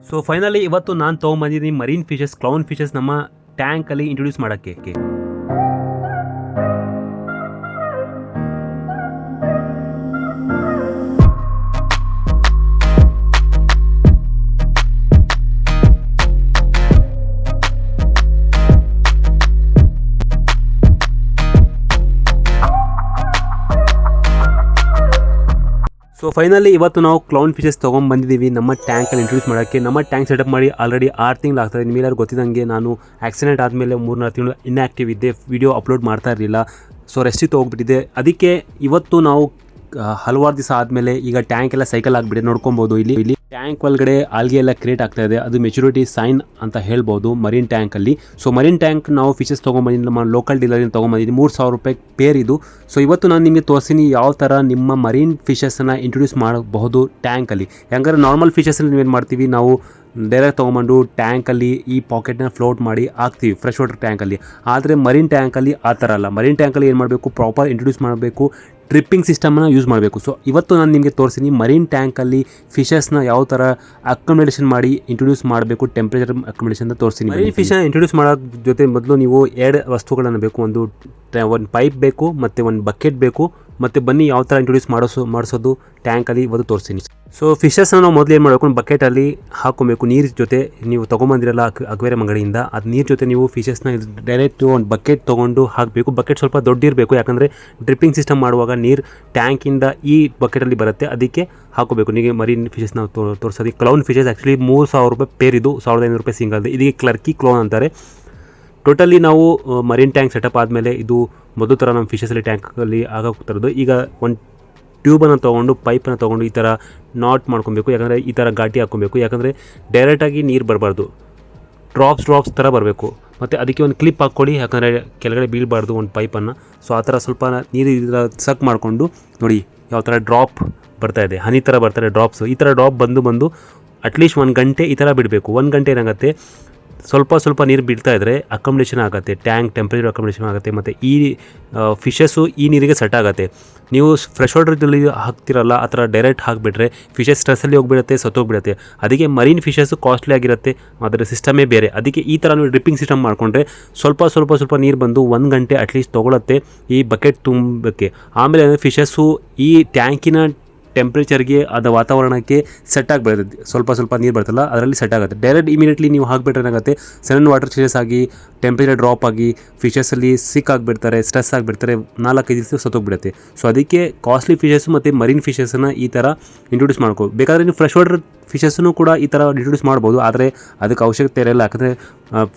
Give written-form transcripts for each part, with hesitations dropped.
So finally ಇವತ್ತು ನಾನು ತೊಗೊಂಬಂದಿದ್ದೀನಿ marine fishes, clown fishes ನಮ್ಮ ಟ್ಯಾಂಕಲ್ಲಿ ಇಂಟ್ರೊಡ್ಯೂಸ್ ಮಾಡೋಕ್ಕೆ. ಸೊ ಫೈನಲಿ ಇವತ್ತು ನಾವು ಕ್ಲೌನ್ ಫಿಶಸ್ ತೊಗೊಂಡ್ಬಂದಿದ್ದೀವಿ ನಮ್ಮ ಟ್ಯಾಂಕಲ್ಲಿ ಇಂಟ್ರೊಡ್ಯೂಸ್ ಮಾಡೋಕ್ಕೆ. ನಮ್ಮ ಟ್ಯಾಂಕ್ ಸೆಟಪ್ ಮಾಡಿ ಆಲ್ರೆಡಿ 6 ತಿಂಗಳು ಆಗ್ತದೆ. ನಿಮಗೆಲ್ಲರೂ ಗೊತ್ತಿದ್ದಂಗೆ ನಾನು ಆಕ್ಸಿಡೆಂಟ್ ಆದಮೇಲೆ 3-4 ತಿಂಗಳು ಇನ್ಆ್ಯಕ್ಟಿವ್ ಇದ್ದೆ, ವಿಡಿಯೋ ಅಪ್ಲೋಡ್ ಮಾಡ್ತಾ ಇರಲಿಲ್ಲ. ಸೊ ರೆಸ್ಟಿಗೆ ತೊಗೊಂಡ್ಬಿಟ್ಟಿದ್ದೆ. ಅದಕ್ಕೆ ಇವತ್ತು ನಾವು ಹಲವಾರು ದಿವಸ ಆದಮೇಲೆ ಈಗ ಟ್ಯಾಂಕ್ ಎಲ್ಲ ಸೈಕಲ್ ಆಗಿಬಿಟ್ಟಿದೆ. ನೋಡ್ಕೊಬೋದು ಇಲ್ಲಿ ಟ್ಯಾಂಕ್ ಒಳಗಡೆ ಆಲ್ಗೆ ಎಲ್ಲ ಕ್ರಿಯೇಟ್ ಆಗ್ತಾ ಇದೆ. ಅದು ಮೆಚುರಿಟಿ ಸೈನ್ ಅಂತ ಹೇಳ್ಬೋದು ಮರೀನ್ ಟ್ಯಾಂಕಲ್ಲಿ. ಸೊ ಮರೀನ್ ಟ್ಯಾಂಕ್ ನಾವು ಫಿಶಸ್ ತೊಗೊಂಬಂದಿದ್ದು ನಮ್ಮ ಲೋಕಲ್ ಡೀಲರಿಂದ ತೊಗೊಂಬಂದಿದ್ದೀನಿ. 3000 ರೂಪಾಯಿ ಪೇರ್ ಇದು. ಸೊ ಇವತ್ತು ನಾನು ನಿಮಗೆ ತೋರಿಸ್ತೀನಿ ಯಾವ ಥರ ನಿಮ್ಮ ಮರೀನ್ ಫಿಶಸ್ಸನ್ನು ಇಂಟ್ರೊಡ್ಯೂಸ್ ಮಾಡಬಹುದು ಟ್ಯಾಂಕಲ್ಲಿ. ಯಾಕಂದರೆ ನಾರ್ಮಲ್ ಫಿಶಸ್ಸಲ್ಲಿ ನೀವೇನು ಮಾಡ್ತೀವಿ, ನಾವು ಡೈರೆಕ್ಟ್ ತೊಗೊಂಬಂದು ಟ್ಯಾಂಕಲ್ಲಿ ಈ ಪಾಕೆಟ್ನ ಫ್ಲೋಟ್ ಮಾಡಿ ಹಾಕ್ತೀವಿ ಫ್ರೆಶ್ ವಾಟರ್ ಟ್ಯಾಂಕಲ್ಲಿ. ಆದರೆ ಮರೀನ್ ಟ್ಯಾಂಕಲ್ಲಿ ಆ ಥರ ಅಲ್ಲ. ಮರೀನ್ ಟ್ಯಾಂಕಲ್ಲಿ ಏನು ಮಾಡಬೇಕು, ಪ್ರಾಪರ್ ಇಂಟ್ರೊಡ್ಯೂಸ್ ಮಾಡಬೇಕು, ಡ್ರಿಪ್ಪಿಂಗ್ ಸಿಸ್ಟಮನ್ನು ಯೂಸ್ ಮಾಡಬೇಕು. ಸೊ ಇವತ್ತು ನಾನು ನಿಮಗೆ ತೋರಿಸ್ತೀನಿ ಮರೀನ್ ಟ್ಯಾಂಕಲ್ಲಿ ಫಿಶಸ್ನ ಯಾವ ಥರ ಅಕೊಮಡೇಷನ್ ಮಾಡಿ ಇಂಟ್ರೊಡ್ಯೂಸ್ ಮಾಡಬೇಕು, ಟೆಂಪ್ರೇಚರ್ ಅಕೊಮಡೇಷನ್ ಅಂತ ತೋರಿಸ್ತೀನಿ. ಮರೀನ್ ಫಿಶನ್ನ ಇಂಟ್ರೊಡ್ಯೂಸ್ ಮಾಡೋದ್ರ ಜೊತೆ ಮೊದಲು ನೀವು 2 ವಸ್ತುಗಳನ್ನು ಬೇಕು. ಒಂದು ಪೈಪ್ ಬೇಕು ಮತ್ತು ಒಂದು ಬಕೆಟ್ ಬೇಕು. ಮತ್ತು ಬನ್ನಿ ಯಾವ ಥರ ಇಂಟ್ರೊಡ್ಯೂಸ್ ಮಾಡಿಸೋದು ಟ್ಯಾಂಕಲ್ಲಿ ಇವತ್ತು ತೋರಿಸ್ತೀನಿ. ಸೊ ಫಿಶಸ್ನ ನಾವು ಮೊದಲು ಏನು ಮಾಡಬೇಕು, ಬಕೆಟಲ್ಲಿ ಹಾಕ್ಕೊಬೇಕು ನೀರು ಜೊತೆ. ನೀವು ತೊಗೊಂಬಂದಿರಲ್ಲ ಅಕ್ವೇರಿಯಂ ಅಂಗಡಿಯಿಂದ, ಅದು ನೀರು ಜೊತೆ ನೀವು ಫಿಶಸ್ನ ಡೈರೆಕ್ಟ್ ಒಂದು ಬಕೆಟ್ ತೊಗೊಂಡು ಹಾಕಬೇಕು. ಬಕೆಟ್ ಸ್ವಲ್ಪ ದೊಡ್ಡಿರಬೇಕು, ಯಾಕಂದರೆ ಡ್ರಿಪ್ಪಿಂಗ್ ಸಿಸ್ಟಮ್ ಮಾಡುವಾಗ ನೀರು ಟ್ಯಾಂಕಿಂದ ಈ ಬಕೆಟಲ್ಲಿ ಬರುತ್ತೆ, ಅದಕ್ಕೆ ಹಾಕೋಬೇಕು. ನೀವು ಮರೀನ್ ಫಿಶಸ್ ನಾವು ತೋರಿಸೋದು ಕ್ಲೌನ್ ಫಿಶಸ್ ಆ್ಯಕ್ಚುಲಿ 3000 ರೂಪಾಯಿ ಪೇರ್ ಇದು, 1500 ರೂಪಾಯಿ ಸಿಂಗಲ್. ಇದಕ್ಕೆ ಕ್ಲರ್ಕಿ ಕ್ಲೌನ್ ಅಂತಾರೆ. ಟೋಟಲಿ ನಾವು ಮರೀನ್ ಟ್ಯಾಂಕ್ ಸೆಟಪ್ ಆದಮೇಲೆ ಇದು ಮೊದಲು ಥರ ನಮ್ಮ ಫಿಶಸಲ್ಲಿ ಟ್ಯಾಂಕಲ್ಲಿ ಆಗೋಗ್ತಿರೋದು. ಈಗ ಒಂದು ಟ್ಯೂಬನ್ನು ತೊಗೊಂಡು ಪೈಪನ್ನು ತೊಗೊಂಡು ಈ ಥರ ನಾಟ್ ಮಾಡ್ಕೊಬೇಕು. ಯಾಕಂದರೆ ಈ ಥರ ಗಾಟಿ ಹಾಕ್ಕೊಬೇಕು, ಯಾಕಂದರೆ ಡೈರೆಕ್ಟಾಗಿ ನೀರು ಬರಬಾರ್ದು, ಡ್ರಾಪ್ಸ್ ಥರ ಬರಬೇಕು. ಮತ್ತು ಅದಕ್ಕೆ ಒಂದು ಕ್ಲಿಪ್ ಹಾಕ್ಕೊಳ್ಳಿ, ಯಾಕಂದರೆ ಕೆಳಗಡೆ ಬೀಳಬಾರ್ದು ಒಂದು ಪೈಪನ್ನು. ಸೊ ಆ ಥರ ಸ್ವಲ್ಪ ನೀರು ಸಕ್ ಮಾಡಿಕೊಂಡು ನೋಡಿ ಯಾವ ಥರ ಡ್ರಾಪ್ ಬರ್ತಾಯಿದೆ, ಹನಿ ಥರ ಬರ್ತಾರೆ ಡ್ರಾಪ್ಸು. ಈ ಥರ ಡ್ರಾಪ್ ಬಂದು ಅಟ್ಲೀಸ್ಟ್ 1 ಗಂಟೆ ಈ ಥರ ಬಿಡಬೇಕು. 1 ಗಂಟೆ ಏನಾಗುತ್ತೆ, ಸ್ವಲ್ಪ ನೀರು ಬಿಡ್ತಾ ಇದ್ದರೆ ಅಕೊಮಡೇಷನ್ ಆಗುತ್ತೆ, ಟ್ಯಾಂಕ್ ಟೆಂಪ್ರೇಚರ್ ಅಕೊಮಡೇಷನ್ ಆಗುತ್ತೆ. ಮತ್ತು ಈ ಫಿಶಸ್ಸು ಈ ನೀರಿಗೆ ಸೆಟ್ ಆಗುತ್ತೆ. ನೀವು ಫ್ರೆಶ್ ವಾಟರ್ದಲ್ಲಿ ಹಾಕ್ತಿರಲ್ಲ, ಆ ಥರ ಡೈರೆಕ್ಟ್ ಹಾಕಿಬಿಟ್ರೆ ಫಿಶಸ್ ಸ್ಟ್ರೆಸ್ಸಲ್ಲಿ ಹೋಗಿಬಿಡುತ್ತೆ, ಸತ್ತೋಗ್ಬಿಡುತ್ತೆ. ಅದಕ್ಕೆ ಮರೀನ್ ಫಿಶಸ್ಸು ಕಾಸ್ಟ್ಲಿ ಆಗಿರುತ್ತೆ, ಅದರ ಸಿಸ್ಟಮೇ ಬೇರೆ. ಅದಕ್ಕೆ ಈ ಥರ ನೀವು ಡ್ರಿಪ್ಪಿಂಗ್ ಸಿಸ್ಟಮ್ ಮಾಡಿಕೊಂಡ್ರೆ ಸ್ವಲ್ಪ ನೀರು ಬಂದು 1 ಗಂಟೆ ಅಟ್ಲೀಸ್ಟ್ ತೊಗೊಳತ್ತೆ ಈ ಬಕೆಟ್ ತುಂಬಕ್ಕೆ. ಆಮೇಲೆ ಫಿಶಸ್ಸು ಈ ಟ್ಯಾಂಕಿನ ಟೆಂಪ್ರೇಚರ್ಗೆ ಅದು ವಾತಾವರಣಕ್ಕೆ ಸೆಟ್ ಆಗಿಬಿಡುತ್ತೆ. ಸ್ವಲ್ಪ ನೀರು ಬರ್ತಲ್ಲ ಅದರಲ್ಲಿ ಸೆಟ್ ಆಗುತ್ತೆ. ಡೈರೆಕ್ಟ್ ಇಮಿಡಿಯೇಟ್ಲಿ ನೀವು ಹಾಕಿಬಿಟ್ರೆ ಏನಾಗುತ್ತೆ, ಸಡನ್ ವಾಟರ್ ಚೇಂಜಸ್ ಆಗಿ ಟೆಂಪ್ರೇಚರ್ ಡ್ರಾಪ್ ಆಗಿ ಫಿಶಸಲ್ಲಿ ಸಿಕ್ ಆಗಿಬಿಡ್ತಾರೆ, ಸ್ಟ್ರೆಸ್ ಆಗಿಬಿಡ್ತಾರೆ, 4-5 ದಿವಸ ಸತ್ತೋಗ್ಬಿಡುತ್ತೆ. ಸೊ ಅದಕ್ಕೆ ಕಾಸ್ಟ್ಲಿ ಫಿಶಸ್ಸು ಮತ್ತು ಮರೀನ್ ಫಿಶಸನ್ನು ಈ ಥರ ಇಂಟ್ರೊಡ್ಯೂಸ್ ಮಾಡ್ಕೋ. ಬೇಕಾದರೆ ನೀವು ಫ್ರೆಶ್ ವಾಟರ್ ಫಿಶಸ್ಸನ್ನು ಕೂಡ ಈ ಥರ ಇಂಟ್ರೊಡ್ಯೂಸ್ ಮಾಡ್ಬೋದು, ಆದರೆ ಅದಕ್ಕೆ ಅವಶ್ಯಕತೆ ಇರಲ್ಲ. ಯಾಕಂದರೆ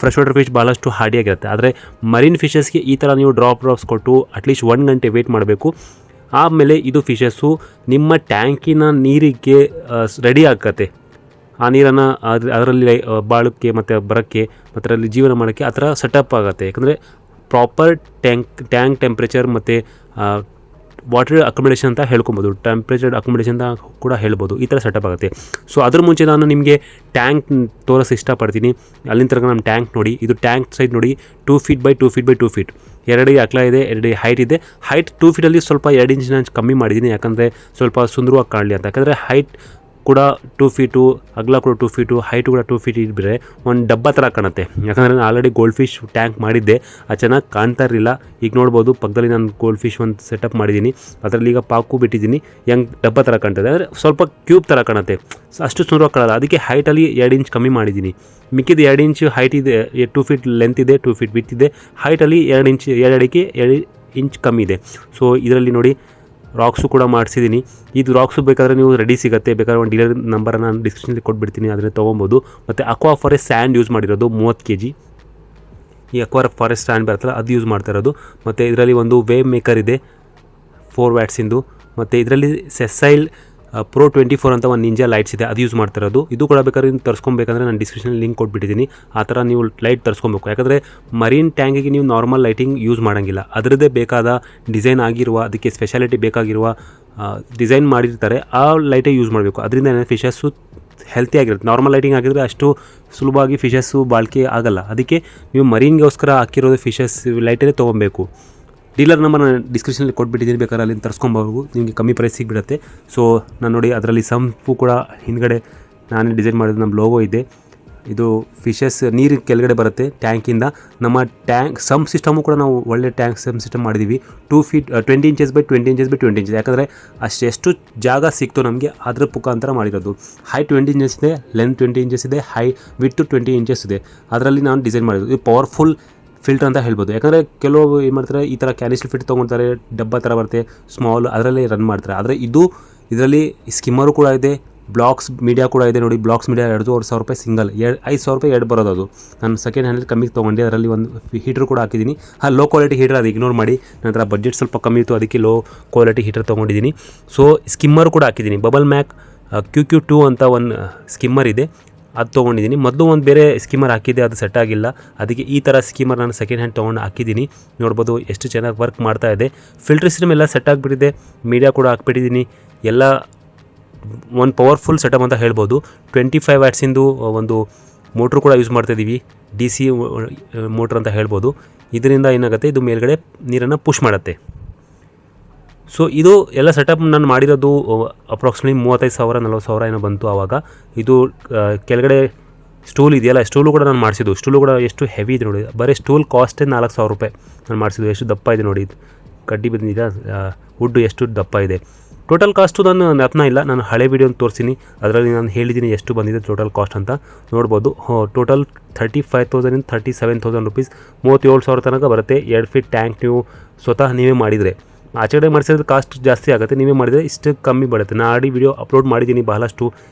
ಫ್ರೆಶ್ ವಾಟರ್ ಫಿಶ್ ಭಾಳಷ್ಟು ಹಾರ್ಡಿಯಾಗಿರುತ್ತೆ. ಆದರೆ ಮರೀನ್ ಫಿಶಸ್ಗೆ ಈ ಥರ ನೀವು ಡ್ರಾಪ್ಸ್ ಕೊಟ್ಟು ಅಟ್ಲೀಸ್ಟ್ 1 ಗಂಟೆ ವೆಯ್ಟ್ ಮಾಡಬೇಕು. ಆಮೇಲೆ ಇದು ಫಿಶಸ್ಸು ನಿಮ್ಮ ಟ್ಯಾಂಕಿನ ನೀರಿಗೆ ರೆಡಿ ಆಗತ್ತೆ. ಆ ನೀರನ್ನು ಅದರಲ್ಲಿ ಬಾಳೋಕ್ಕೆ ಮತ್ತು ಬರೋಕ್ಕೆ ಮತ್ತು ಅದರಲ್ಲಿ ಜೀವನ ಮಾಡೋಕ್ಕೆ ಆ ಥರ ಸೆಟಪ್ ಆಗುತ್ತೆ. ಯಾಕಂದರೆ ಪ್ರಾಪರ್ ಟ್ಯಾಂಕ್ ಟೆಂಪ್ರೇಚರ್ ಮತ್ತು ವಾಟರ್ ಅಕೊಮಡೇಷನ್ ಅಂತ ಹೇಳ್ಕೊಬೋದು, ಟೆಂಪ್ರೇಚರ್ ಅಕೊಮಡೇಷನ್ ಅಂತ ಕೂಡ ಹೇಳ್ಬೋದು. ಈ ಥರ ಸೆಟಪ್ ಆಗುತ್ತೆ. ಸೊ ಅದ್ರ ಮುಂಚೆ ನಾನು ನಿಮಗೆ ಟ್ಯಾಂಕ್ ತೋರಿಸಿ ಇಷ್ಟಪಡ್ತೀನಿ. ಅಲ್ಲಿಂದ ತನಕ ನಮ್ಮ ಟ್ಯಾಂಕ್ ನೋಡಿ. ಇದು ಟ್ಯಾಂಕ್ ಸೈಜ್ ನೋಡಿ, 2 feet by 2 feet by 2 feet, 2 ಅಡಿ ಅಗಲ ಇದೆ, 2 ಅಡಿ ಹೈಟ್ ಇದೆ. ಹೈಟ್ 2 feetಲ್ಲಿ ಸ್ವಲ್ಪ 2 ಇಂಚಿನ ಕಮ್ಮಿ ಮಾಡಿದ್ದೀನಿ, ಯಾಕಂದರೆ ಸ್ವಲ್ಪ ಸುಂದರವಾಗಿ ಕಾಣಲಿ ಅಂತ. ಯಾಕಂದರೆ ಹೈಟ್ ಕೂಡ 2 feet, ಅಗಲ ಕೂಡ 2 feet, ಹೈಟು ಕೂಡ 2 feet ಇದ್ದರೆ ಒಂದು ಡಬ್ಬ ಥರ ಕಾಣುತ್ತೆ. ಯಾಕಂದರೆ ನಾನು ಆಲ್ರೆಡಿ ಗೋಲ್ಡ್ ಫಿಶ್ ಟ್ಯಾಂಕ್ ಮಾಡಿದ್ದೆ, ಅದು ಚೆನ್ನಾಗಿ ಕಾಣ್ತಾ ಇರಲಿಲ್ಲ. ಈಗ ನೋಡ್ಬೋದು ಪಕ್ಕದಲ್ಲಿ ನಾನು ಗೋಲ್ಡ್ ಫಿಶ್ ಒಂದು ಸೆಟಪ್ ಮಾಡಿದ್ದೀನಿ, ಅದರಲ್ಲಿ ಈಗ ಪಾಕು ಬಿಟ್ಟಿದ್ದೀನಿ. ಡಬ್ಬ ಥರ ಕಾಣ್ತದೆ, ಅಂದರೆ ಸ್ವಲ್ಪ ಕ್ಯೂಬ್ ಥರ ಕಾಣುತ್ತೆ, ಅಷ್ಟು ಸುಂದರವಾಗಿ ಕಾಣಲ್ಲ. ಅದಕ್ಕೆ ಹೈಟಲ್ಲಿ 2 ಇಂಚ್ ಕಮ್ಮಿ ಮಾಡಿದ್ದೀನಿ. ಮಿಕ್ಕಿದ 2 ಇಂಚ್ ಹೈಟ್ ಇದೆ, 2 feet ಲೆಂತ್ ಇದೆ, 2 feet ವಿಡ್ತ್ ಇದೆ. ಹೈಟಲ್ಲಿ 2 ಅಡಿಗೆ 2 ಇಂಚ್ ಕಮ್ಮಿ ಇದೆ. ಸೊ ಇದರಲ್ಲಿ ನೋಡಿ ರಾಕ್ಸು ಕೂಡ ಮಾಡಿಸಿದ್ದೀನಿ. ಇದು ರಾಕ್ಸು ಬೇಕಾದರೆ ನೀವು ರೆಡಿ ಸಿಗುತ್ತೆ, ಬೇಕಾದ್ರೆ ಒಂದು ಡೀಲರ್ ನಂಬರನ್ನು ನಾನು ಡಿಸ್ಕ್ರಿಪ್ಷನಲ್ಲಿ ಕೊಟ್ಬಿಡ್ತೀನಿ, ಅದನ್ನು ತೊಗೊಬೋದು. ಮತ್ತು ಅಕ್ವಾ ಫಾರೆಸ್ಟ್ ಸ್ಯಾಂಡ್ ಯೂಸ್ ಮಾಡಿರೋದು 30 kg. ಈ ಅಕ್ವಾ ಫಾರೆಸ್ಟ್ ಸ್ಟ್ಯಾಂಡ್ ಬರ್ತಲ್ಲ ಅದು ಯೂಸ್ ಮಾಡ್ತಾ ಇರೋದು. ಮತ್ತು ಇದರಲ್ಲಿ ಒಂದು ವೇವ್ ಮೇಕರ್ ಇದೆ 4 watts. ಮತ್ತು ಇದರಲ್ಲಿ ಸೆಸೈಲ್ Pro 24 ಅಂತ ಒಂದು ನಿಂಜಾ ಲೈಟ್ಸ್ ಇದೆ, ಅದು ಯೂಸ್ ಮಾಡ್ತಾ ಇರೋದು. ಇದು ಕೂಡ ಬೇಕಾದ್ರೆ ನೀವು ತರಿಸ್ಕೊಬೇಕಂದ್ರೆ ನಾನು ಡಿಸ್ಕ್ರಿಪ್ಷನಲ್ಲಿ ಲಿಂಕ್ ಕೊಟ್ಬಿಟ್ಟಿದ್ದೀನಿ. ಆ ಥರ ನೀವು ಲೈಟ್ ತರಿಸ್ಕೊಬೇಕು. ಯಾಕಂದರೆ ಮರೀನ್ ಟ್ಯಾಂಕಿಗೆ ನೀವು ನಾರ್ಮಲ್ ಲೈಟಿಂಗ್ ಯೂಸ್ ಮಾಡೋಂಗಿಲ್ಲ, ಅದರದ್ದೇ ಬೇಕಾದ ಡಿಸೈನ್ ಆಗಿರುವ, ಅದಕ್ಕೆ ಸ್ಪೆಷಾಲಿಟಿ ಬೇಕಾಗಿರುವ ಡಿಸೈನ್ ಮಾಡಿರ್ತಾರೆ, ಆ ಲೈಟೇ ಯೂಸ್ ಮಾಡಬೇಕು. ಅದರಿಂದ ಫಿಶಸ್ಸು ಹೆಲ್ತಿ ಆಗಿರುತ್ತೆ. ನಾರ್ಮಲ್ ಲೈಟಿಂಗ್ ಆಗಿದ್ರೆ ಅಷ್ಟು ಸುಲಭವಾಗಿ ಫಿಶಸ್ಸು ಬಾಳಿಕೆ ಆಗೋಲ್ಲ. ಅದಕ್ಕೆ ನೀವು ಮರೀನ್ಗೋಸ್ಕರ ಹಾಕಿರೋದು ಫಿಶಸ್ ಲೈಟೇ ತೊಗೊಬೇಕು. ಡೀಲರ್ ನಂಬರ್ ನಾನು ಡಿಸ್ಕ್ರಿಪ್ಷನಲ್ಲಿ ಕೊಟ್ಬಿಟ್ಟಿದ್ದೀನಿ, ಬೇಕಾದ್ರೆ ಅಲ್ಲಿಂದ ತರಿಸ್ಕೊಬೋದು, ನಿಮಗೆ ಕಮ್ಮಿ ಪ್ರೈಸ್ ಸಿಗ್ಬಿಡುತ್ತೆ. ಸೊ ನಾನು ನೋಡಿ ಅದರಲ್ಲಿ ಸಂಪು ಕೂಡ ಹಿಂದ್ಗಡೆ ನಾನೇ ಡಿಸೈನ್ ಮಾಡಿದ್ದು, ನಮ್ಮ ಲೋಗೋ ಇದೆ. ಇದು ಫಿಶಸ್ ನೀರು ಕೆಳಗಡೆ ಬರುತ್ತೆ ಟ್ಯಾಂಕಿಂದ. ನಮ್ಮ ಟ್ಯಾಂಕ್ ಸಮ್ ಸಿಸ್ಟಮು ಕೂಡ ನಾವು ಒಳ್ಳೆ ಟ್ಯಾಂಕ್ ಸಮ್ ಸಿಸ್ಟಮ್ ಮಾಡಿದ್ದೀವಿ. 2 feet 20 inches by 20 inches by 20 inches, ಯಾಕಂದರೆ ಅಷ್ಟೆಷ್ಟು ಜಾಗ ಸಿಕ್ತು ನಮಗೆ ಅದ್ರ ಮುಖಾಂತರ ಮಾಡಿರೋದು. ಹೈ 20 inches ಇದೆ, ಲೆಂತ್ 20 inches ಇದೆ, ಹೈ ವಿಡ್ತು 20 inches ಇದೆ. ಅದರಲ್ಲಿ ನಾನು ಡಿಸೈನ್ ಮಾಡಿರೋದು. ಇದು ಪವರ್ಫುಲ್ ಫಿಲ್ಟರ್ ಅಂತ ಹೇಳ್ಬೋದು. ಯಾಕಂದರೆ ಕೆಲವು ಏನು ಮಾಡ್ತಾರೆ, ಈ ಥರ ಕ್ಯಾನಿಸ್ಟರ್ ಫಿಟ್ ತೊಗೊಳ್ತಾರೆ, ಡಬ್ಬ ಥರ ಬರುತ್ತೆ ಸ್ಮಾಲ್, ಅದರಲ್ಲೇ ರನ್ ಮಾಡ್ತಾರೆ. ಆದರೆ ಇದರಲ್ಲಿ ಸ್ಕಿಮ್ಮರು ಕೂಡ ಇದೆ, ಬ್ಲಾಕ್ಸ್ ಮೀಡಿಯಾ ಕೂಡ ಇದೆ. ನೋಡಿ, ಬ್ಲಾಕ್ಸ್ ಮೀಡಿಯಾ 2,500 ರೂಪಾಯಿ ಸಿಂಗಲ್, 5,000 ರೂಪಾಯಿ ಎರಡು ಬರೋದು. ಅದು ನಾನು ಸೆಕೆಂಡ್ ಹ್ಯಾಂಡಲ್ಲಿ ಕಮ್ಮಿಗೆ ತೊಗೊಂಡೆ. ಅದರಲ್ಲಿ ಒಂದು ಹೀಟರ್ ಕೂಡ ಹಾಕಿದ್ದೀನಿ. ಲೋ ಕ್ವಾಲಿಟಿ ಹೀಟರ್, ಅದು ಇಗ್ನೋರ್ ಮಾಡಿ. ನಂತರ ಬಡ್ಜೆಟ್ ಸ್ವಲ್ಪ ಕಮ್ಮಿ ಇತ್ತು, ಅದಕ್ಕೆ ಲೋ ಕ್ವಾಲಿಟಿ ಹೀಟರ್ ತೊಗೊಂಡಿದ್ದೀನಿ. ಸೊ ಸ್ಕಿಮ್ಮರ್ ಕೂಡ ಹಾಕಿದ್ದೀನಿ. ಬಬಲ್ ಮ್ಯಾಕ್ QQ2 ಅಂತ ಒಂದು ಸ್ಕಿಮ್ಮರ್ ಇದೆ, ಅದು ತೊಗೊಂಡಿದ್ದೀನಿ. ಮೊದಲು ಒಂದು ಬೇರೆ ಸ್ಕಿಮ್ಮರ್ ಹಾಕಿದ್ದೆ, ಅದು ಸೆಟ್ ಆಗಿಲ್ಲ. ಅದಕ್ಕೆ ಈ ಥರ ಸ್ಕಿಮ್ಮರ್ ನಾನು ಸೆಕೆಂಡ್ ಹ್ಯಾಂಡ್ ತೊಗೊಂಡು ಹಾಕಿದ್ದೀನಿ. ನೋಡ್ಬೋದು ಎಷ್ಟು ಚೆನ್ನಾಗಿ ವರ್ಕ್ ಮಾಡ್ತಾ ಇದೆ. ಫಿಲ್ಟರ್ ಸಿಸ್ಟಮ್ ಎಲ್ಲ ಸೆಟ್ ಆಗಿಬಿಟ್ಟಿದೆ, ಮೀಡಿಯಾ ಕೂಡ ಹಾಕ್ಬಿಟ್ಟಿದ್ದೀನಿ. ಎಲ್ಲ ಒಂದು ಪವರ್ಫುಲ್ ಸೆಟಪ್ ಅಂತ ಹೇಳ್ಬೋದು. 25 watts ಒಂದು ಮೋಟ್ರ್ ಕೂಡ ಯೂಸ್ ಮಾಡ್ತಾಯಿದ್ದೀವಿ, DC ಮೋಟ್ರ್ ಅಂತ ಹೇಳ್ಬೋದು. ಇದರಿಂದ ಏನಾಗುತ್ತೆ, ಇದು ಮೇಲ್ಗಡೆ ನೀರನ್ನು ಪುಷ್ ಮಾಡುತ್ತೆ. ಸೊ ಇದು ಎಲ್ಲ ಸೆಟಪ್ ನಾನು ಮಾಡಿರೋದು ಅಪ್ರಾಕ್ಸಿಮೇಟ್ಲಿ 35,000-40,000 ಏನೋ ಬಂತು ಆವಾಗ. ಇದು ಕೆಳಗಡೆ ಸ್ಟೂಲ್ ಇದೆಯಲ್ಲ, ಸ್ಟೂಲು ಕೂಡ ನಾನು ಮಾಡಿಸಿದ್ದು. ಸ್ಟೂಲು ಕೂಡ ಎಷ್ಟು ಹೆವಿ ಇದೆ ನೋಡಿ, ಬರೀ ಸ್ಟೂಲ್ ಕಾಸ್ಟೇ 4,000 ರೂಪಾಯಿ ನಾನು ಮಾಡಿಸಿದ್ದು. ಎಷ್ಟು ದಪ್ಪ ಇದೆ ನೋಡಿ, ಕಡ್ಡಿ ಬಂದಿದೆ, ವುಡ್ಡು ಎಷ್ಟು ದಪ್ಪ ಇದೆ. ಟೋಟಲ್ ಕಾಸ್ಟು ನಾನು ಜ್ಞಾಪನ ಇಲ್ಲ, ನಾನು ಹಳೆ ವೀಡಿಯೋನ ತೋರಿಸಿನಿ, ಅದರಲ್ಲಿ ನಾನು ಹೇಳಿದ್ದೀನಿ ಎಷ್ಟು ಬಂದಿದೆ ಟೋಟಲ್ ಕಾಸ್ಟ್ ಅಂತ ನೋಡ್ಬೋದು. ಟೋಟಲ್ 35,000 37,000 ರೂಪೀಸ್, 37,000 ತನಕ ಬರುತ್ತೆ. 2 feet ಟ್ಯಾಂಕ್ ನೀವು ಸ್ವತಃ ನೀವೇ ಮಾಡಿದರೆ. ಆಚೆಗಡೆ ಮಾಡಿಸಿದ್ರೆ ಕಾಸ್ಟ್ ಜಾಸ್ತಿ ಆಗುತ್ತೆ, ನೀವೇ ಮಾಡಿದರೆ ಇಷ್ಟು ಕಮ್ಮಿ ಬರುತ್ತೆ. ನಾನು ಆಡಿ ವಿಡಿಯೋ ಅಪ್ಲೋಡ್ ಮಾಡಿದ್ದೀನಿ ಬಹಳಷ್ಟು,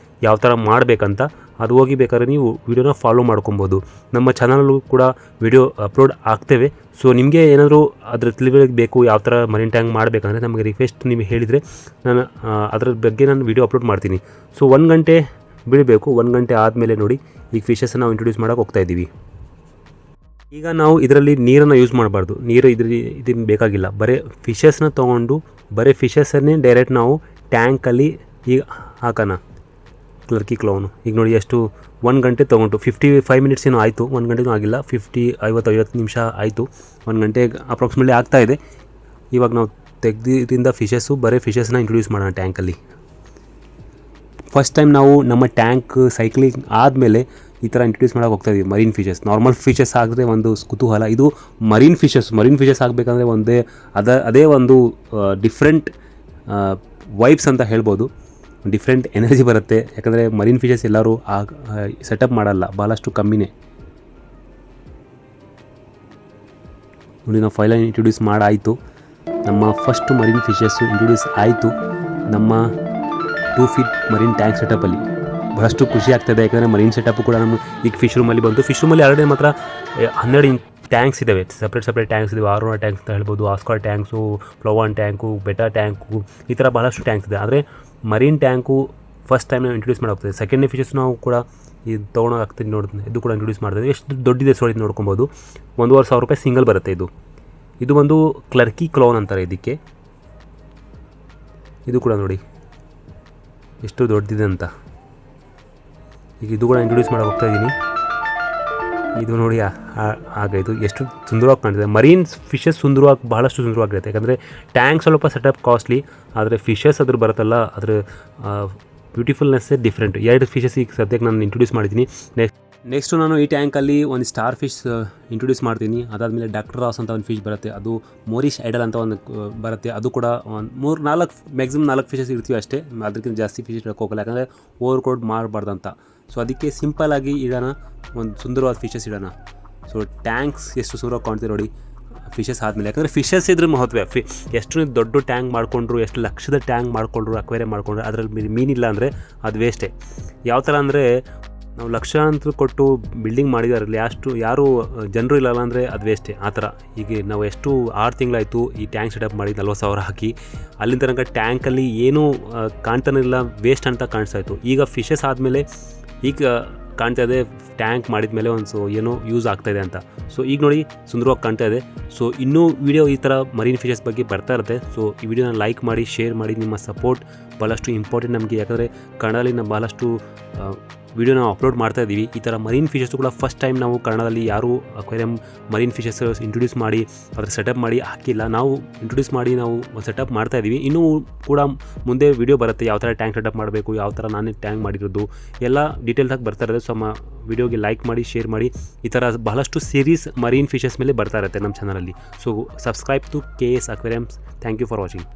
ಯಾವ ಥರ ಮಾಡಬೇಕಂತ. ಅದು ಹೋಗಿ ಬೇಕಾದ್ರೆ ನೀವು ವಿಡಿಯೋನ ಫಾಲೋ ಮಾಡ್ಕೊಬೋದು. ನಮ್ಮ ಚಾನಲಲ್ಲೂ ಕೂಡ ವಿಡಿಯೋ ಅಪ್ಲೋಡ್ ಆಗ್ತೇವೆ. ಸೊ ನಿಮಗೆ ಏನಾದರೂ ಅದ್ರ ತಿಳಿಬೇಕು, ಯಾವ ಥರ ಮರೀನ್ ಟ್ಯಾಂಕ್ ಮಾಡಬೇಕಂದ್ರೆ ನಮಗೆ ರಿಕ್ವೆಸ್ಟ್ ನೀವು ಹೇಳಿದರೆ ನಾನು ಅದ್ರ ಬಗ್ಗೆ ನಾನು ವಿಡಿಯೋ ಅಪ್ಲೋಡ್ ಮಾಡ್ತೀನಿ. ಸೊ 1 ಗಂಟೆ ಬಿಡಬೇಕು. 1 ಗಂಟೆ ಆದಮೇಲೆ ನೋಡಿ ಈಗ ಫಿಶಸ್ಸನ್ನು ನಾವು ಇಂಟ್ರೊಡ್ಯೂಸ್ ಮಾಡೋಕೆ ಹೋಗ್ತಾಯಿದ್ದೀವಿ. ಈಗ ನಾವು ಇದರಲ್ಲಿ ನೀರನ್ನು ಯೂಸ್ ಮಾಡಬಾರ್ದು, ನೀರು ಇದನ್ನು ಬೇಕಾಗಿಲ್ಲ. ಬರೀ ಫಿಶಸ್ನ ತೊಗೊಂಡು ಬರೀ ಫಿಶಸ್ಸನ್ನೇ ಡೈರೆಕ್ಟ್ ನಾವು ಟ್ಯಾಂಕಲ್ಲಿ ಈಗ ಹಾಕೋಣ. ಕ್ಲರ್ಕಿ ಕ್ಲೌನು ಈಗ ನೋಡಿ ಎಷ್ಟು 1 ಗಂಟೆ ತೊಗೊಂಡು 55 minutes ಏನೋ ಆಯಿತು, 1 ಗಂಟೆನೂ ಆಗಿಲ್ಲ, 50 ನಿಮಿಷ ಆಯಿತು. 1 ಗಂಟೆ ಅಪ್ರಾಕ್ಸಿಮೇಟ್ಲಿ ಆಗ್ತಾಯಿದೆ. ಇವಾಗ ನಾವು ತೆಗೆದಿದ್ದರಿಂದ ಫಿಶಸ್ಸು ಬರೀ ಫಿಶಸ್ನ ಇಂಟ್ರೊಡ್ಯೂಸ್ ಮಾಡೋಣ ಟ್ಯಾಂಕಲ್ಲಿ. ಫಸ್ಟ್ ಟೈಮ್ ನಾವು ನಮ್ಮ ಟ್ಯಾಂಕ್ ಸೈಕ್ಲಿಂಗ್ ಆದಮೇಲೆ ಈ ಥರ ಇಂಟ್ರೊಡ್ಯೂಸ್ ಮಾಡೋಕೆ ಹೋಗ್ತಾಯಿದ್ವಿ ಮರೀನ್ ಫಿಶಸ್. ನಾರ್ಮಲ್ ಫಿಶಸ್ ಆಗಿದ್ರೆ ಒಂದು ಕುತೂಹಲ, ಇದು ಮರೀನ್ ಫಿಶಸ್ ಆಗಬೇಕಂದ್ರೆ ಅದೇ ಒಂದು ಡಿಫ್ರೆಂಟ್ ವೈಬ್ಸ್ ಅಂತ ಹೇಳ್ಬೋದು. ಡಿಫ್ರೆಂಟ್ ಎನರ್ಜಿ ಬರುತ್ತೆ. ಯಾಕಂದರೆ ಮರೀನ್ ಫಿಶಸ್ ಎಲ್ಲರೂ ಸೆಟಪ್ ಮಾಡಲ್ಲ, ಭಾಳಷ್ಟು ಕಮ್ಮಿನೇ. ನೋಡಿ, ನಾವು ಫೈಲನ್ನು ಇಂಟ್ರೊಡ್ಯೂಸ್ ಮಾಡಾಯಿತು. ನಮ್ಮ ಫಸ್ಟ್ ಮರೀನ್ ಫಿಶಸ್ಸು ಇಂಟ್ರೊಡ್ಯೂಸ್ ಆಯಿತು ನಮ್ಮ 2 feet ಮರೀನ್ ಟ್ಯಾಂಕ್ ಸೆಟಪಲ್ಲಿ. ಬಹಳಷ್ಟು ಖುಷಿ ಆಗ್ತಾಯಿದೆ, ಯಾಕಂದರೆ ಮರೀನ್ ಸೆಟಪ್ಪು ಕೂಡ ನಮ್ಮ ಈಗ ಫಿಶ್ ರೂಮಲ್ಲಿ ಬಂತು. ಫಿಶ್ ರೂಮಲ್ಲಿ ಆಲ್ರೆಡಿ ಮಾತ್ರ 12 ಟ್ಯಾಂಕ್ಸ್ ಇದ್ದಾವೆ, ಸಪ್ರೇಟ್ ಟ್ಯಾಂಕ್ಸ್ ಇದ್ದಾವೆ. ಆರೋರಾ ಟ್ಯಾಂಕ್ಸ್ ಅಂತ ಹೇಳ್ಬೋದು, ಆಸ್ಕಾರ್ ಟ್ಯಾಂಕ್ಸು, ಫ್ಲೋವಾನ್ ಟ್ಯಾಂಕು, ಬೆಟಾ ಟ್ಯಾಂಕು, ಈ ಥರ ಬಹಳಷ್ಟು ಟ್ಯಾಂಕ್ಸ್ ಇದೆ. ಆದರೆ ಮರೀನ್ ಟ್ಯಾಂಕು ಫಸ್ಟ್ ಟೈಮ್ ನಾವು ಇಂಟ್ರೊಡ್ಯೂಸ್ ಮಾಡೋಗ್ತದೆ. ಸೆಕೆಂಡ್ನೇ ಫಿಶಸ್ ನಾವು ಕೂಡ ಇದು ತೊಗೊಳೋಗ್ತೀನಿ ನೋಡ್ತೀನಿ, ಇದು ಕೂಡ ಇಂಟ್ರೊಡ್ಯೂಸ್ ಮಾಡ್ತೀವಿ. ಎಷ್ಟು ದೊಡ್ಡದಿದೆ ಸೋಳಿ ನೋಡ್ಕೊಬೋದು. 1,500 ರೂಪಾಯಿ ಸಿಂಗಲ್ ಬರುತ್ತೆ. ಇದು ಒಂದು ಕ್ಲರ್ಕಿ ಕ್ಲೌನ್ ಅಂತಾರೆ ಇದಕ್ಕೆ. ಇದು ಕೂಡ ನೋಡಿ ಎಷ್ಟು ದೊಡ್ಡದಿದೆ ಅಂತ. ಈಗ ಇದು ಕೂಡ ಇಂಟ್ರೊಡ್ಯೂಸ್ ಮಾಡೋಕೆ ಹೋಗ್ತಾಯಿದ್ದೀನಿ. ಇದು ನೋಡಿ ಇದು ಎಷ್ಟು ಸುಂದರವಾಗಿ ಕಾಣ್ತಿದೆ. ಮರೀನ್ ಫಿಶಸ್ ಬಹಳಷ್ಟು ಸುಂದರವಾಗಿರುತ್ತೆ. ಯಾಕಂದರೆ ಟ್ಯಾಂಕ್ ಸ್ವಲ್ಪ ಸೆಟಪ್ ಕಾಸ್ಟ್ಲಿ, ಆದರೆ ಫಿಶಸ್ ಅದ್ರ ಬರುತ್ತಲ್ಲ, ಅದ್ರ ಬ್ಯೂಟಿಫುಲ್ನೆಸ್ಸೇ ಡಿಫ್ರೆಂಟ್. 2 ಫಿಶಸ್ ಈಗ ಸದ್ಯಕ್ಕೆ ನಾನು ಇಂಟ್ರೊಡ್ಯೂಸ್ ಮಾಡಿದ್ದೀನಿ. ನೆಕ್ಸ್ಟು ನಾನು ಈ ಟ್ಯಾಂಕಲ್ಲಿ ಒಂದು ಸ್ಟಾರ್ ಫಿಶ್ ಇಂಟ್ರೊಡ್ಯೂಸ್ ಮಾಡ್ತೀನಿ. ಅದಾದಮೇಲೆ ಡಾಕ್ಟರ್ ರಾಸ್ ಅಂತ ಒಂದು ಫಿಶ್ ಬರುತ್ತೆ, ಅದು ಮೋರಿಷ್ ಐಡಲ್ ಅಂತ ಒಂದು ಬರುತ್ತೆ. ಅದು ಕೂಡ ಒಂದು 4 ಫಿಶಸ್ ಇರ್ತೀವಿ ಅಷ್ಟೇ, ಅದಕ್ಕಿಂತ ಜಾಸ್ತಿ ಫಿಶ್ ಇಡೋಕೆ ಹೋಗಲ್ಲ, ಯಾಕಂದರೆ ಓವರ್ ಕೋಡ್ ಮಾಡಬಾರ್ದಂತ. ಸೊ ಅದಕ್ಕೆ ಸಿಂಪಲ್ಲಾಗಿ ಇಡೋಣ, ಒಂದು ಸುಂದರವಾದ ಫಿಶಸ್ ಇಡೋಣ. ಸೊ ಟ್ಯಾಂಕ್ಸ್ ಎಷ್ಟು ಸುಂದರವಾಗಿ ಕಾಣ್ತೀವಿ ನೋಡಿ ಫಿಶಸ್ ಆದಮೇಲೆ. ಯಾಕಂದರೆ ಫಿಶಸ್ ಇದ್ರ ಮಹತ್ವ. ಎಷ್ಟು ದೊಡ್ಡ ಟ್ಯಾಂಕ್ ಮಾಡಿಕೊಂಡ್ರು, ಎಷ್ಟು ಲಕ್ಷದ ಟ್ಯಾಂಕ್ ಮಾಡಿಕೊಂಡ್ರು, ಅಕ್ವೇರಿಯಂ ಮಾಡಿಕೊಂಡ್ರು, ಅದರಲ್ಲಿ ಮೀನಿಲ್ಲ ಅಂದರೆ ಅದು ವೇಸ್ಟೇ. ಯಾವ ಥರ ಅಂದರೆ ನಾವು ಲಕ್ಷಾಂತರ ಕೊಟ್ಟು ಬಿಲ್ಡಿಂಗ್ ಮಾಡಿದಾರಲ್ಲಿ ಯಾರು ಜನರು ಇಲ್ಲಲ್ಲ ಅಂದರೆ ಅದು ವೇಸ್ಟೇ. ಆ ಥರ ಈಗ ನಾವು ಎಷ್ಟು 6 ತಿಂಗಳಾಯಿತು ಈ ಟ್ಯಾಂಕ್ ಸೆಟಪ್ ಮಾಡಿ 40,000 ಹಾಕಿ, ಅಲ್ಲಿಂದ ತನಕ ಟ್ಯಾಂಕಲ್ಲಿ ಏನೂ ಕಾಣ್ತಾನೆ ಇಲ್ಲ, ವೇಸ್ಟ್ ಅಂತ ಕಾಣಿಸ್ತಾಯಿತ್ತು. ಈಗ ಫಿಶಸ್ ಆದಮೇಲೆ ಈಗ ಕಾಣ್ತಾ ಇದೆ ಟ್ಯಾಂಕ್ ಮಾಡಿದ ಮೇಲೆ ಒಂದು ಏನೋ ಯೂಸ್ ಆಗ್ತಾಯಿದೆ ಅಂತ. ಸೊ ಈಗ ನೋಡಿ ಸುಂದರವಾಗಿ ಕಾಣ್ತಾ ಇದೆ. ಸೊ ಇನ್ನೂ ವಿಡಿಯೋ ಈ ಥರ ಮರೀನ್ ಫಿಶಸ್ ಬಗ್ಗೆ ಬರ್ತಾ ಇರುತ್ತೆ. ಸೊ ಈ ವಿಡಿಯೋನ ಲೈಕ್ ಮಾಡಿ, ಶೇರ್ ಮಾಡಿ. ನಿಮ್ಮ ಸಪೋರ್ಟ್ ಭಾಳಷ್ಟು ಇಂಪಾರ್ಟೆಂಟ್ ನಮಗೆ. ಯಾಕಂದರೆ ಕನ್ನಡದಲ್ಲಿ ನಾನು ಭಾಳಷ್ಟು ವೀಡಿಯೋ ನಾವು ಅಪ್ಲೋಡ್ ಮಾಡ್ತಾ ಇದ್ದೀವಿ. ಈ ಥರ ಮರೀನ್ ಫಿಶಸ್ ಕೂಡ ಫಸ್ಟ್ ಟೈಮ್ ನಾವು ಕನ್ನಡದಲ್ಲಿ ಯಾರೂ ಅಕ್ವೇರಿಯಂ ಮರೀನ್ ಫಿಶಸ್ ಇಂಟ್ರೊಡ್ಯೂಸ್ ಮಾಡಿ ಅದರ ಸೆಟಪ್ ಮಾಡಿ ಹಾಕಿಲ್ಲ. ನಾವು ಇಂಟ್ರೊಡ್ಯೂಸ್ ಮಾಡಿ ನಾವು ಸೆಟಪ್ ಮಾಡ್ತಾ ಇದ್ದೀವಿ. ಇನ್ನೂ ಕೂಡ ಮುಂದೆ ವೀಡಿಯೋ ಬರುತ್ತೆ, ಯಾವ ಥರ ಟ್ಯಾಂಕ್ ಸೆಟಪ್ ಮಾಡಬೇಕು, ಯಾವ ಥರ ನಾನೇ ಟ್ಯಾಂಕ್ ಮಾಡಿರೋದು ಎಲ್ಲ ಡೀಟೇಲ್ಸಾಗಿ ಬರ್ತಾ ಇರುತ್ತೆ. ಸೊ ನಮ್ಮ ವೀಡಿಯೋಗೆ ಲೈಕ್ ಮಾಡಿ, ಶೇರ್ ಮಾಡಿ. ಈ ಥರ ಬಹಳಷ್ಟು ಸೀರೀಸ್ ಮರೀನ್ ಫಿಶಸ್ ಮೇಲೆ ಬರ್ತಾ ಇರುತ್ತೆ ನಮ್ಮ ಚಾನಲಲ್ಲಿ. So subscribe to KS Aquariums. Thank you for watching.